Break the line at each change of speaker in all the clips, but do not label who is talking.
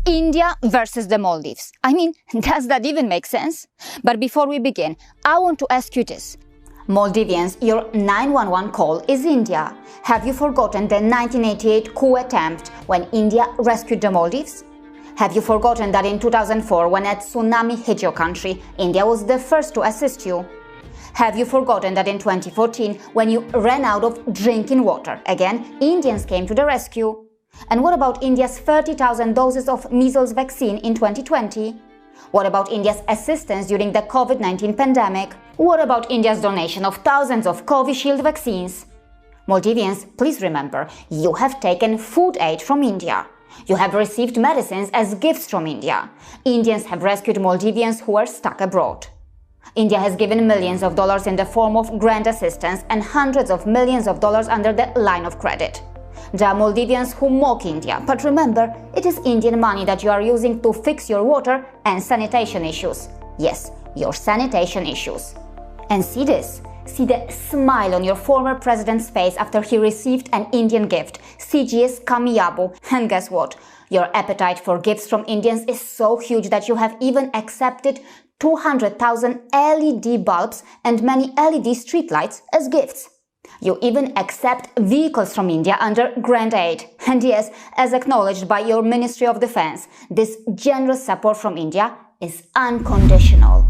India versus the Maldives. I mean, does that even make sense? But before we begin, I want to ask you this. Maldivians, your 911 call is India. Have you forgotten the 1988 coup attempt when India rescued the Maldives? Have you forgotten that in 2004, when a tsunami hit your country, India was the first to assist you? Have you forgotten that in 2014, when you ran out of drinking water, again, Indians came to the rescue? And what about India's 30,000 doses of measles vaccine in 2020? What about India's assistance during the COVID-19 pandemic? What about India's donation of thousands of Covishield vaccines? Maldivians, please remember, you have taken food aid from India. You have received medicines as gifts from India. Indians have rescued Maldivians who are stuck abroad. India has given millions of dollars in the form of grant assistance and hundreds of millions of dollars under the line of credit. There are Maldivians who mock India, but remember, it is Indian money that you are using to fix your water and sanitation issues. Yes, your sanitation issues. And see this. See the smile on your former president's face after he received an Indian gift, CGS Kamiyabu. And guess what? Your appetite for gifts from Indians is so huge that you have even accepted 200,000 LED bulbs and many LED streetlights as gifts. You even accept vehicles from India under grant aid. And yes, as acknowledged by your Ministry of Defense, this generous support from India is unconditional.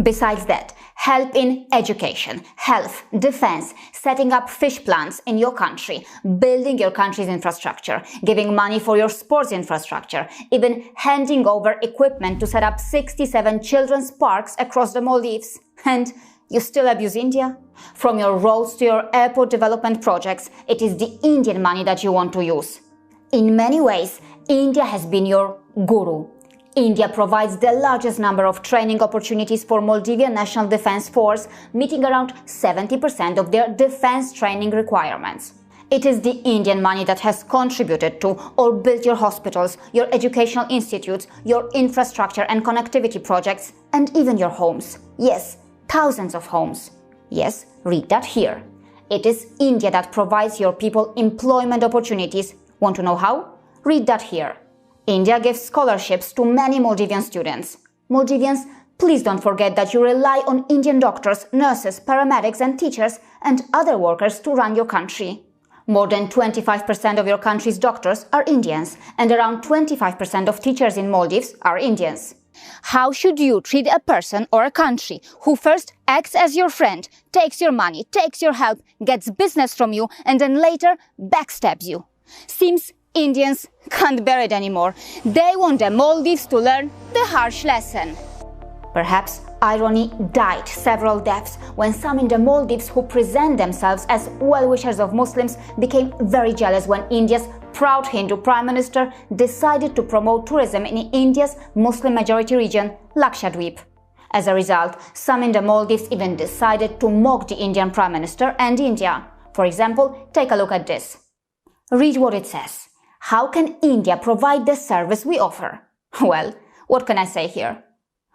Besides that, help in education, health, defense, setting up fish plants in your country, building your country's infrastructure, giving money for your sports infrastructure, even handing over equipment to set up 67 children's parks across the Maldives. And you still abuse India? From your roads to your airport development projects, it is the Indian money that you want to use. In many ways, India has been your guru. India provides the largest number of training opportunities for Maldivian National Defense Force, meeting around 70% of their defense training requirements. It is the Indian money that has contributed to or built your hospitals, your educational institutes, your infrastructure and connectivity projects, and even your homes. Yes, thousands of homes. Yes, read that here. It is India that provides your people employment opportunities. Want to know how? Read that here. India gives scholarships to many Maldivian students. Maldivians, please don't forget that you rely on Indian doctors, nurses, paramedics and teachers and other workers to run your country. More than 25% of your country's doctors are Indians, and around 25% of teachers in Maldives are Indians. How should you treat a person or a country who first acts as your friend, takes your money, takes your help, gets business from you, and then later backstabs you? Seems Indians can't bear it anymore. They want the Maldives to learn the harsh lesson. Perhaps irony died several deaths when some in the Maldives who present themselves as well-wishers of Muslims became very jealous when India's proud Hindu Prime Minister decided to promote tourism in India's Muslim-majority region, Lakshadweep. As a result, some in the Maldives even decided to mock the Indian Prime Minister and India. For example, take a look at this. Read what it says. How can India provide the service we offer? Well, what can I say here?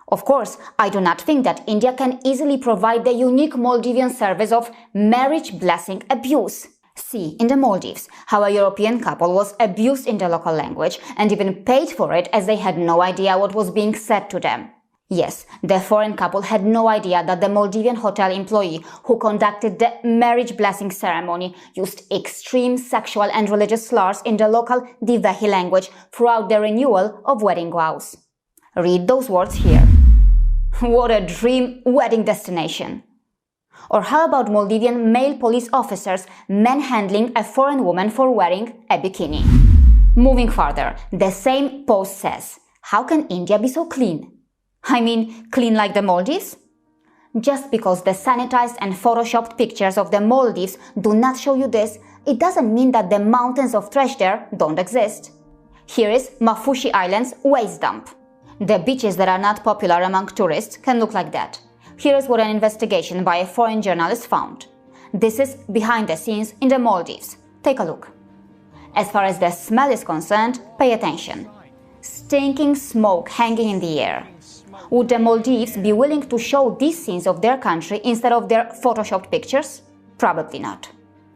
Of course, I do not think that India can easily provide the unique Maldivian service of marriage blessing abuse. See, in the Maldives, how a European couple was abused in the local language and even paid for it as they had no idea what was being said to them. Yes, the foreign couple had no idea that the Maldivian hotel employee who conducted the marriage blessing ceremony used extreme sexual and religious slurs in the local Divehi language throughout the renewal of wedding vows. Read those words here. What a dream wedding destination! Or how about Maldivian male police officers manhandling a foreign woman for wearing a bikini? Moving further, the same post says, how can India be so clean? I mean, clean like the Maldives? Just because the sanitized and photoshopped pictures of the Maldives do not show you this, it doesn't mean that the mountains of trash there don't exist. Here is Mafushi Island's waste dump. The beaches that are not popular among tourists can look like that. Here is what an investigation by a foreign journalist found. This is behind the scenes in the Maldives. Take a look. As far as the smell is concerned, pay attention. Stinking smoke hanging in the air. Would the Maldives be willing to show these scenes of their country instead of their photoshopped pictures? Probably not.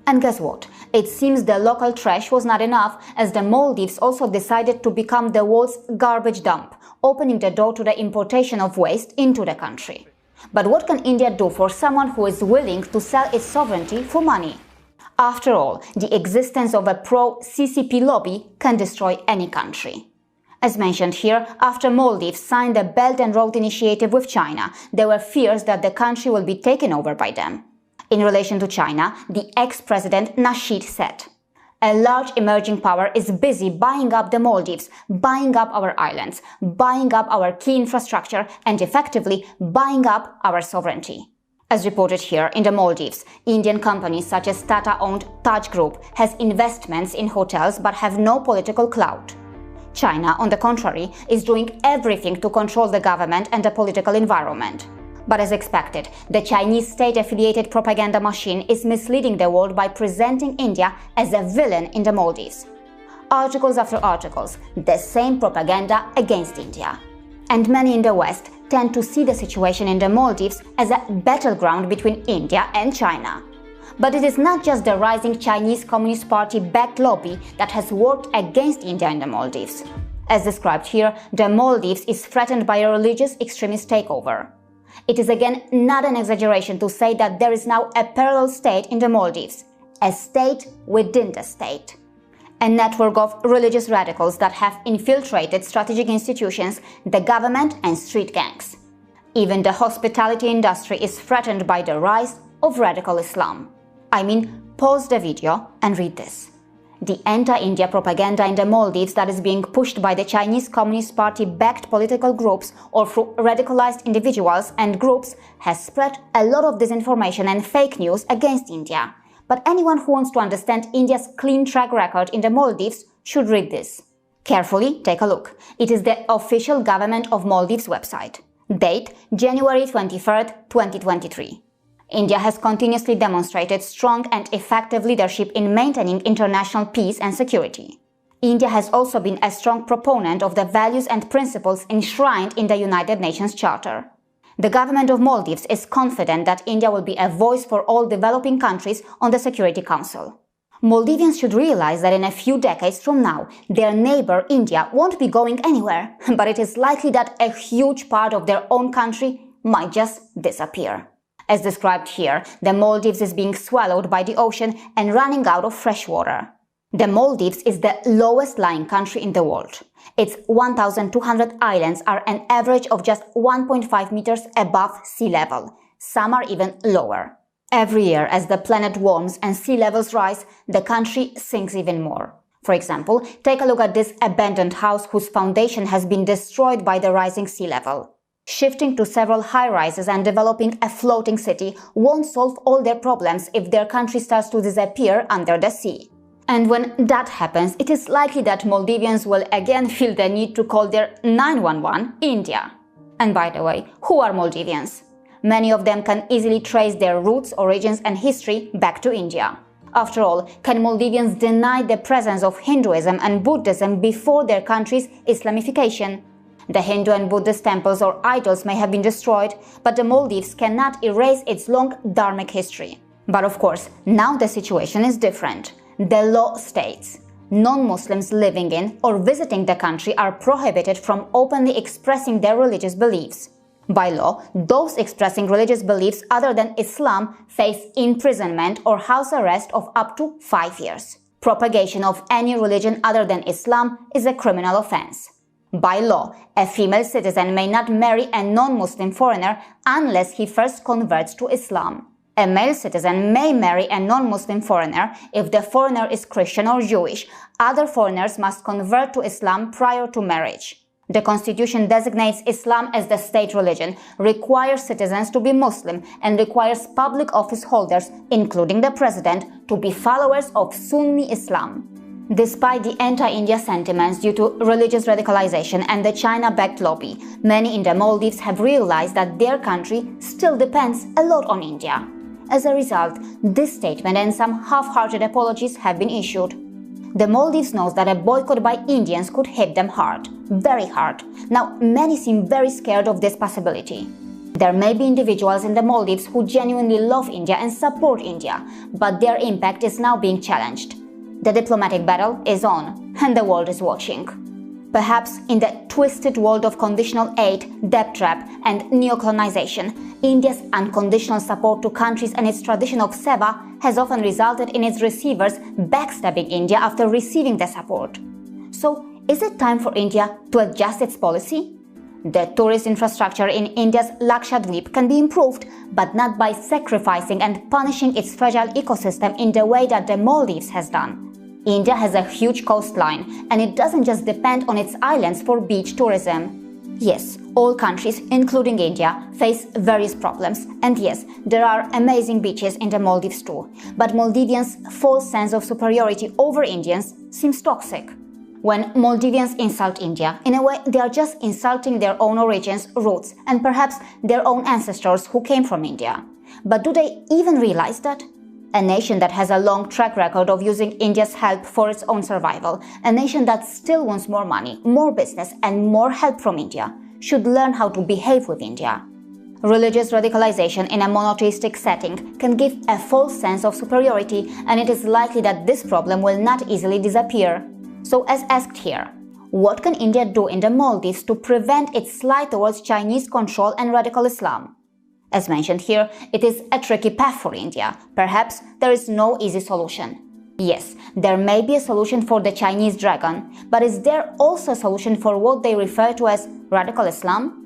And guess what? It seems the local trash was not enough, as the Maldives also decided to become the world's garbage dump, opening the door to the importation of waste into the country. But what can India do for someone who is willing to sell its sovereignty for money? After all, the existence of a pro-CCP lobby can destroy any country. As mentioned here, after Maldives signed the Belt and Road Initiative with China, there were fears that the country will be taken over by them. In relation to China, the ex-president Nasheed said, "A large emerging power is busy buying up the Maldives, buying up our islands, buying up our key infrastructure, and effectively buying up our sovereignty." As reported here, in the Maldives, Indian companies such as Tata-owned Taj Group has investments in hotels but have no political clout. China, on the contrary, is doing everything to control the government and the political environment. But as expected, the Chinese state-affiliated propaganda machine is misleading the world by presenting India as a villain in the Maldives. Articles after articles, the same propaganda against India. And many in the West tend to see the situation in the Maldives as a battleground between India and China. But it is not just the rising Chinese Communist Party-backed lobby that has worked against India in the Maldives. As described here, the Maldives is threatened by a religious extremist takeover. It is again not an exaggeration to say that there is now a parallel state in the Maldives, a state within the state. A network of religious radicals that have infiltrated strategic institutions, the government and street gangs. Even the hospitality industry is threatened by the rise of radical Islam. Pause the video and read this. The anti-India propaganda in the Maldives that is being pushed by the Chinese Communist Party-backed political groups or through radicalized individuals and groups has spread a lot of disinformation and fake news against India. But anyone who wants to understand India's clean track record in the Maldives should read this. Carefully take a look. It is the official Government of Maldives website. Date January 23rd, 2023. India has continuously demonstrated strong and effective leadership in maintaining international peace and security. India has also been a strong proponent of the values and principles enshrined in the United Nations Charter. The government of Maldives is confident that India will be a voice for all developing countries on the Security Council. Maldivians should realize that in a few decades from now, their neighbor India won't be going anywhere, but it is likely that a huge part of their own country might just disappear. As described here, the Maldives is being swallowed by the ocean and running out of fresh water. The Maldives is the lowest lying country in the world. Its 1,200 islands are an average of just 1.5 meters above sea level. Some are even lower. Every year, as the planet warms and sea levels rise, the country sinks even more. For example, take a look at this abandoned house whose foundation has been destroyed by the rising sea level. Shifting to several high-rises and developing a floating city won't solve all their problems if their country starts to disappear under the sea. And when that happens, it is likely that Maldivians will again feel the need to call their 911 India. And by the way, who are Maldivians? Many of them can easily trace their roots, origins and history back to India. After all, can Maldivians deny the presence of Hinduism and Buddhism before their country's Islamification? The Hindu and Buddhist temples or idols may have been destroyed, but the Maldives cannot erase its long dharmic history. But of course, now the situation is different. The law states non-Muslims living in or visiting the country are prohibited from openly expressing their religious beliefs. By law, those expressing religious beliefs other than Islam face imprisonment or house arrest of up to 5 years. Propagation of any religion other than Islam is a criminal offense. By law, a female citizen may not marry a non-Muslim foreigner unless he first converts to Islam. A male citizen may marry a non-Muslim foreigner if the foreigner is Christian or Jewish. Other foreigners must convert to Islam prior to marriage. The Constitution designates Islam as the state religion, requires citizens to be Muslim, and requires public office holders, including the president, to be followers of Sunni Islam. Despite the anti-India sentiments due to religious radicalization and the China-backed lobby, many in the Maldives have realized that their country still depends a lot on India. As a result, this statement and some half-hearted apologies have been issued. The Maldives knows that a boycott by Indians could hit them hard, very hard. Now, many seem very scared of this possibility. There may be individuals in the Maldives who genuinely love India and support India, but their impact is now being challenged. The diplomatic battle is on, and the world is watching. Perhaps in the twisted world of conditional aid, debt trap, and neocolonization, India's unconditional support to countries and its tradition of seva has often resulted in its receivers backstabbing India after receiving the support. So, is it time for India to adjust its policy? The tourist infrastructure in India's Lakshadweep can be improved, but not by sacrificing and punishing its fragile ecosystem in the way that the Maldives has done. India has a huge coastline, and it doesn't just depend on its islands for beach tourism. Yes, all countries, including India, face various problems, and yes, there are amazing beaches in the Maldives too, but Maldivians' false sense of superiority over Indians seems toxic. When Maldivians insult India, in a way they are just insulting their own origins, roots, and perhaps their own ancestors who came from India. But do they even realize that? A nation that has a long track record of using India's help for its own survival, a nation that still wants more money, more business, and more help from India, should learn how to behave with India. Religious radicalization in a monotheistic setting can give a false sense of superiority, and it is likely that this problem will not easily disappear. So, as asked here, what can India do in the Maldives to prevent its slide towards Chinese control and radical Islam? As mentioned here, it is a tricky path for India. Perhaps there is no easy solution. Yes, there may be a solution for the Chinese dragon, but is there also a solution for what they refer to as radical Islam?